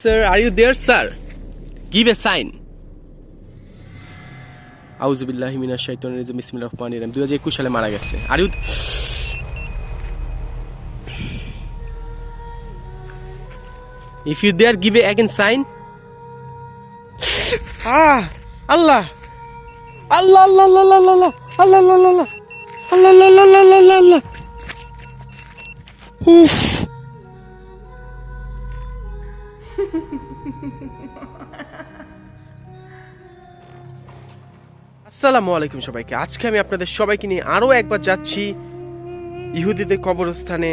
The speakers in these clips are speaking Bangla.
Sir, are you there, sir? Give a sign. আউযুবিল্লাহি মিনাশ শাইতানির রাজিম বিসমিল্লাহির রহমানির রহিম 2021 সালে মারা গেছে। Are you If you there give a again sign. Allah. Allah Allah Allah Allah Allah Allah Allah Allah Allah Allah Allah Allah Allah. Uff. আসসালামু আলাইকুম সবাইকে। আজকে আমি আপনাদের সবাইকে নিয়ে আরো একবার যাচ্ছি ইহুদিদের কবরস্থানে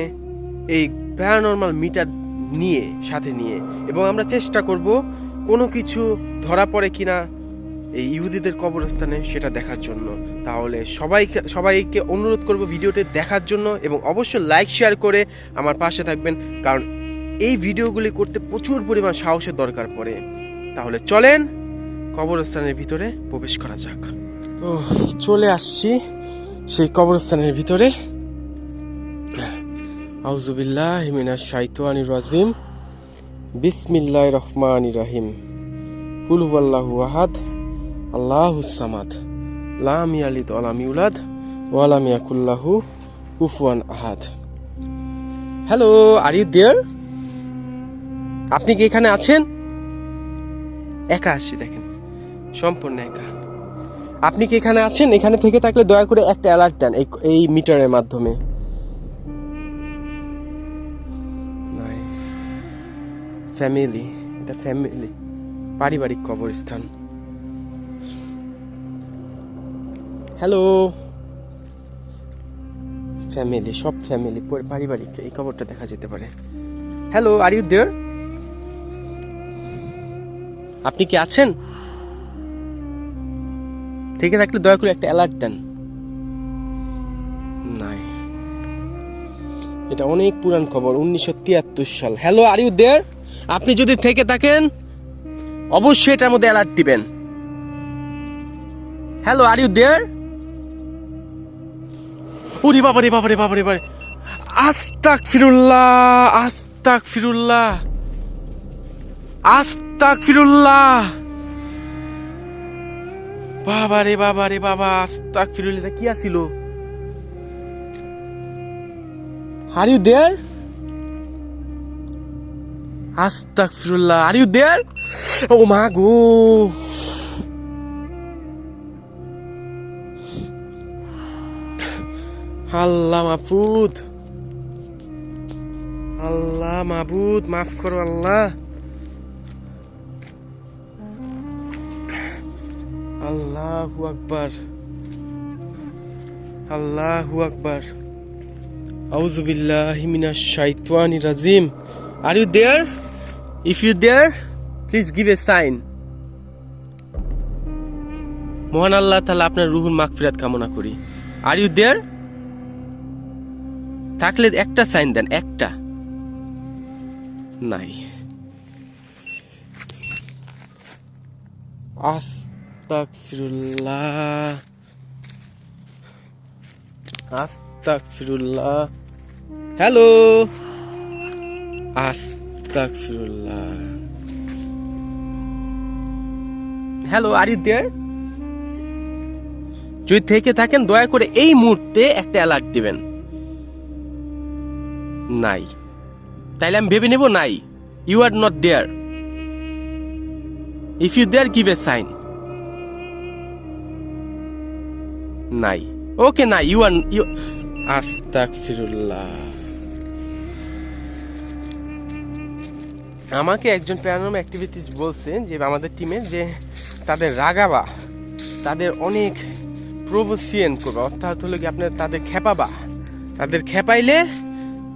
এই প্যারানরমাল মিটার সাথে নিয়ে এবং আমরা চেষ্টা করব কোনো কিছু ধরা পড়ে কিনা এই ইহুদিদের কবরস্থানে সেটা দেখার জন্য। তাহলে সবাইকে অনুরোধ করব ভিডিওটি দেখার জন্য এবং অবশ্যই লাইক শেয়ার করে আমার পাশে থাকবেন, কারণ এই ভিডিওগুলি করতে প্রচুর পরিমাণ সাহসের দরকার পড়ে। তাহলে চলেন কবরস্থানের ভিতরে প্রবেশ করা যাক। তো চলে আসছি সেই কবরস্থানের ভিতরে। আউযুবিল্লাহি মিনাশ শাইতানির রাজিম বিসমিল্লাহির রহমানির রহিম কুল হুয়াল্লাহু আহাদ আল্লাহুস সামাদ লাম ইয়ালিদ ওয়া লাম ইউলাদ ওয়া লাম ইয়াকুল লাহু কুফুয়ান আহাদ। Hello, are you there? আপনি কি এখানে আছেন? একা আসছি, দেখেন সম্পূর্ণ একা। আপনি কি এখানে আছেন? এখানে থেকে থাকলে দয়া করে একটা অ্যালার্ট দেন এই মিটারের মাধ্যমে। নাই, ফ্যামিলি, এটা ফ্যামিলি, পারিবারিক কবরস্থান। হ্যালো, ফ্যামিলি, সব ফ্যামিলি, পারিবারিক এই কবরটা দেখা যেতে পারে। Hello, are you there? আপনি কি আছেন? থেকে থাকলে দয়া করে একটা অ্যালার্ট দেন। নাই, এটা অনেক পুরান খবর, 1973 সাল। Hello, are you there? আপনি যদি থেকে থাকেন অবশ্যই এটার মধ্যে অ্যালার্ট দিবেন। Hello, are you there? ওরে বাবারে বাবারে বাবারে বাবারে, আস্তাগফিরুল্লাহ আস্তাগফিরুল্লাহ আস্তাগফিরুল্লাহ, বাবারে বাবারে বাবা, আস্তাগফিরুল্লাহ। এটা কি আছিল? Are you there? আস্তাগফিরুল্লাহ, আর ইউ দেয়ার? ও মা গো, আল্লাহ মাহফুদ, আল্লাহ মাহবুদ, মাফ করো আল্লাহ। আল্লাহু আকবার, আল্লাহু আকবার। আউযুবিল্লাহি মিনাশ শাইতানির রাজিম। Are you there? If you there, please give a sign. মহান আল্লাহ তাআলা আপনার রুহুর মাগফিরাত কামনা করি। Are you there? থাকলে একটা সাইন দেন, একটা। নাই, আস্তাগফিরুল্লাহ আস্তাগফিরুল্লাহ। হ্যালো, আস্তাগফিরুল্লাহ। Hello, are you there? যদি থেকে থাকেন দয়া করে এই মুহূর্তে একটা অ্যালার্ট দিবেন। নাই, তাইলে আমি ভেবে নেব নাই, you are not there. If you there give a sign. নাই, ওকে, নাই, ইউ আর ইউ। আস্তাগফিরুল্লাহ। আমাকে একজন প্যারানর্মাল অ্যাক্টিভিটিস্ট বলছেন যে আমাদের টিমের যে তাদের রাগাবা, তাদের অনেক প্রভোসিয়েন করবা, অর্থাৎ হলো কি আপনার তাদের খেপাবা, তাদের খেপাইলে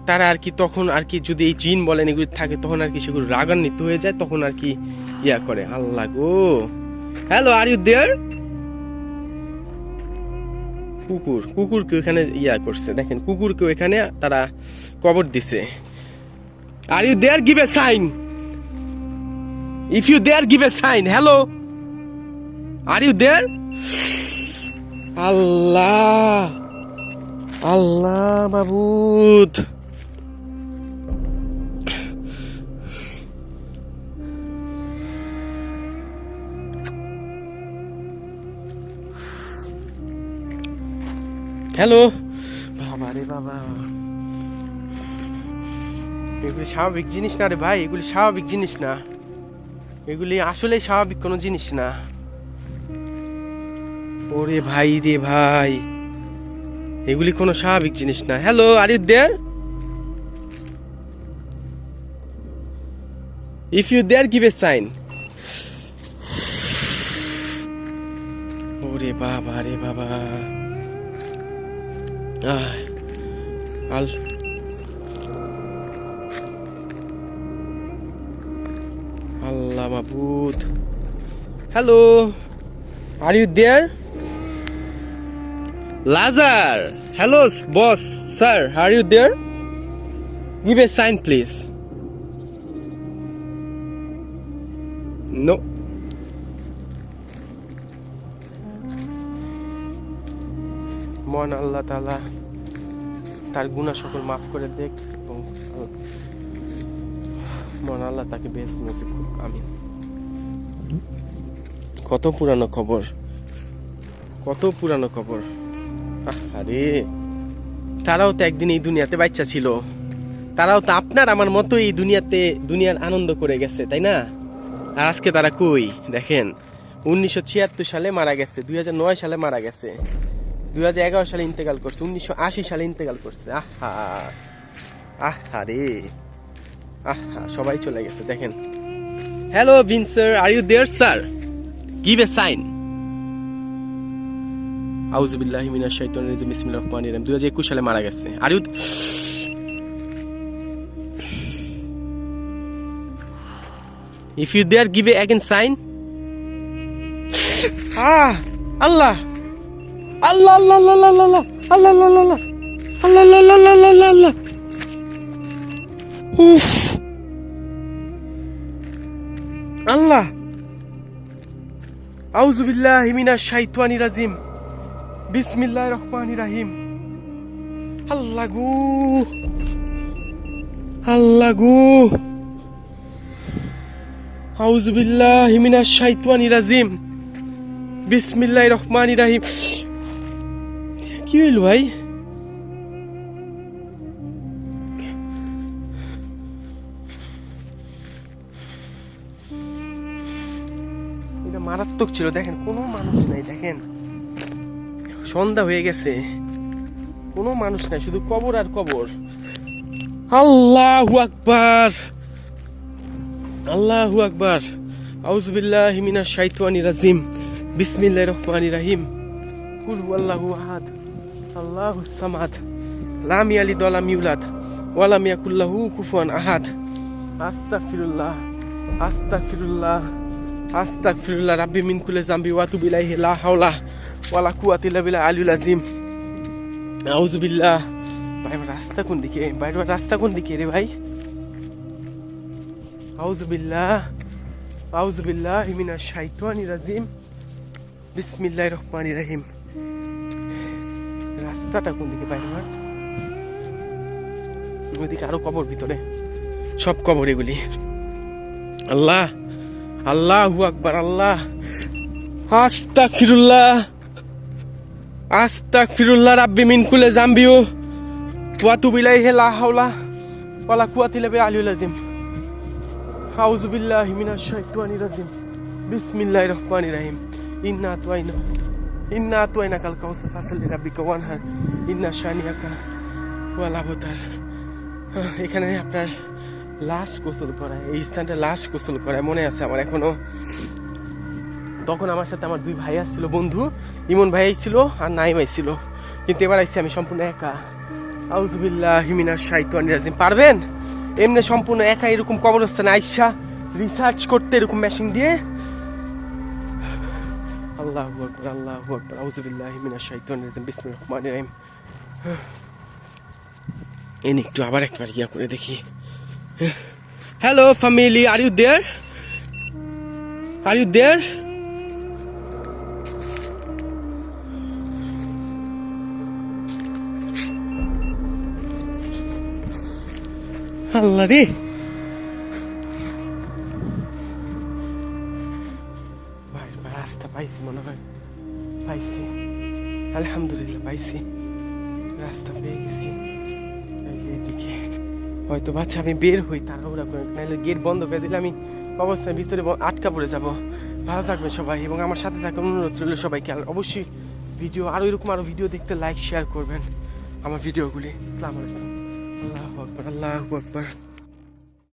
তারা আর কি তখন আর কি যদি এই জিন বলেন এগুলি থাকে তখন আর কি সেগুলো রাগান্বিত হয়ে যায়, তখন আর কি ইয়া করে। আল্লাহ গো। Hello, are you there? কুকুরকে এখানে ইয়া করছে, দেখেন কুকুরকে এখানে তারা কবর দিছে। Are you there? Give a sign. If you there give a sign. Hello, are you there? আল্লাহ, আল্লাহ মাবুদ, হ্যালো। বাবা রে বাবা, এগুলি স্বাভাবিক জিনিস না রে ভাই, এগুলি স্বাভাবিক জিনিস না, এগুলি আসলে স্বাভাবিক কোনো জিনিস না। ওরে ভাই রে ভাই, এগুলি কোনো স্বাভাবিক জিনিস না। Hello, are you there? If you there give a sign. ওরে বাবা রে বাবা, আল্লাহ মাবুদ। Hello, are you there? লাজার, hello boss sir, are you there? Give a sign please. No. মহান আল্লাহ তাআলা তার গুনাহ সকল মাফ করে দেখ এবং মহান আল্লাহ তাকে বেশ নসিব করুক, আমিন। কত পুরানো খবর, কত পুরানো খবর। আরে তারাও তো একদিন এই দুনিয়াতে বাচ্চা ছিল, তারাও তো আপনার আমার মতো এই দুনিয়াতে দুনিয়ার আনন্দ করে গেছে, তাই না? আর আজকে তারা কই দেখেন, 1976 সালে মারা গেছে, 2009 সালে মারা গেছে, 2011 সালে ইন্তেকাল করছে, 1980 সালে ইন্তেকাল করছে। আহা আহা রে আহা, সবাই চলে গেছে দেখেন। হ্যালো বিন sir, are you there sir? Give a sign. আউযু বিল্লাহি মিনাশ শাইতানির রাজিম, বিসমিল্লাহির রহমানির রহিম। 2021 সালে মারা গেছে। Are you if you there give a again sign. আল্লাহ আল্লাহ আল্লাহ আল্লাহ আল্লাহ আল্লাহ আল্লাহ আল্লাহ আল্লাহ আল্লাহ আল্লাহ আল্লাহ আল্লাহ। উফ আল্লাহ, আউযু বিল্লাহি মিনাশ শাইতানির রাজিম, বিসমিল্লাহির রহমানির রহিম। আল্লাহ গো, আল্লাহ গো, আউযু বিল্লাহি মিনাশ শাইতানির রাজিম, বিসমিল্লাহির রহমানির রহিম। কি হইল ভাই? এটা মারাত্মক ছিল। দেখেন কোনো মানুষ নাই, দেখেন সন্ধ্যা হয়ে গেছে, কোনো মানুষ নাই, শুধু কবর আর কবর। আল্লাহু আকবার, আল্লাহু আকবার। আউযু বিল্লাহি মিনাশ শাইতানির রাজিম, বিসমিল্লাহির রহমানির রহিম। কুল হুয়াল্লাহু আহাদ, আল্লাহুস সামাদ, লাম ইয়ালিদ ওয়া লাম ইউলাদ ওয়া লাম ইয়াকুল লাহু কুফুয়ান আহাদ। আস্তাগফিরুল্লাহ, আস্তাগফিরুল্লাহ, আস্তাগফিরুল্লাহ রাব্বি মিন কুল্লি যামবি ওয়া তুবু ইলাইহি, লা হাওলা ওয়া লা কুওয়াতা ইল্লা বিল্লাহিল আলিয়্যিল আযীম। আউযু বিল্লাহ। ভাই রাস্তা কোন দিকে? ভাই রাস্তা কোন দিকে রে ভাই? আউযু বিল্লাহ, আউযু বিল্লাহি মিনাশ শাইতানির রাজিম, বিসমিল্লাহির রহমানির রহিম। রাস্তাটা কোন দিকে ভাই? ওইদিকে আরো কবর, ভিতরে সব কবর এগুলি। আল্লাহ, আল্লাহু আকবার, আল্লাহ। আস্তাগফিরুল্লাহ, আস্তাগফিরুল্লাহ রাব্বি মিন কুল্লি যামবি ওয়া তুবু ইলাইহি, লা হাওলা ওয়া লা কুওয়াতা ইল্লা বিল্লাহিল আলিয়্যিল আযীম। আউযু বিল্লাহি মিনাশ শাইতানির রাজিম, বিসমিল্লাহির রহমানির রহিম। ইন্না আতওয়াইনাকাল কাউসার ফাসাল্লি লিরাব্বিকা ওয়ানহার, ইন্না শানিয়াকা ওয়াল আবতার। এখানে আপনার লাশ গোসল করায়, এই স্থানটা লাশ গোসল করায়, মনে আছে আমার এখনো। তখন আমার সাথে আমার দুই ভাই আসছিল, বন্ধু, ইমন ভাই ছিল আর নাইম ছিল, কিন্তু এবার আইছি আমি সম্পূর্ণ একা। আউযু বিল্লাহি মিনাশ শাইতানির রাজিম। পারবেন এমনি সম্পূর্ণ একা এরকম কবরস্থানে আইসা রিসার্চ করতে এরকম মেশিন দিয়ে? আল্লাহু আকবার, আল্লাহু আকবার। আউযু বিল্লাহি মিনাশ শাইতানির রাজিম, বিসমিল্লাহির রহমানির রহিম। এনে একটু আবার একবার ইয়া করে দেখি। Hello family, are you there? Are you there? আল্লাহ রে, ভাই রাস্তা পাইছি মনে হয়, পাইছি, আলহামদুলিল্লাহ পাইছি। রাস্তা পেয়ে গেছি। এই যে এইদিকে হয়তো বাচ্চা আমি বের হই তাড়াহুড়া করে, নাহলে গেট বন্ধ করে দিলে আমি অবস্থায় ভিতরে আটকা পড়ে যাব। ভালো থাকবেন সবাই এবং আমার সাথে থাকার অনুরোধ রইল সবাইকে। আর অবশ্যই ভিডিও আরও এরকম আরও ভিডিও দেখতে লাইক শেয়ার করবেন আমার ভিডিওগুলি। আসসালামু আলাইকুম। আল্লাহু আকবার, আল্লাহু আকবার।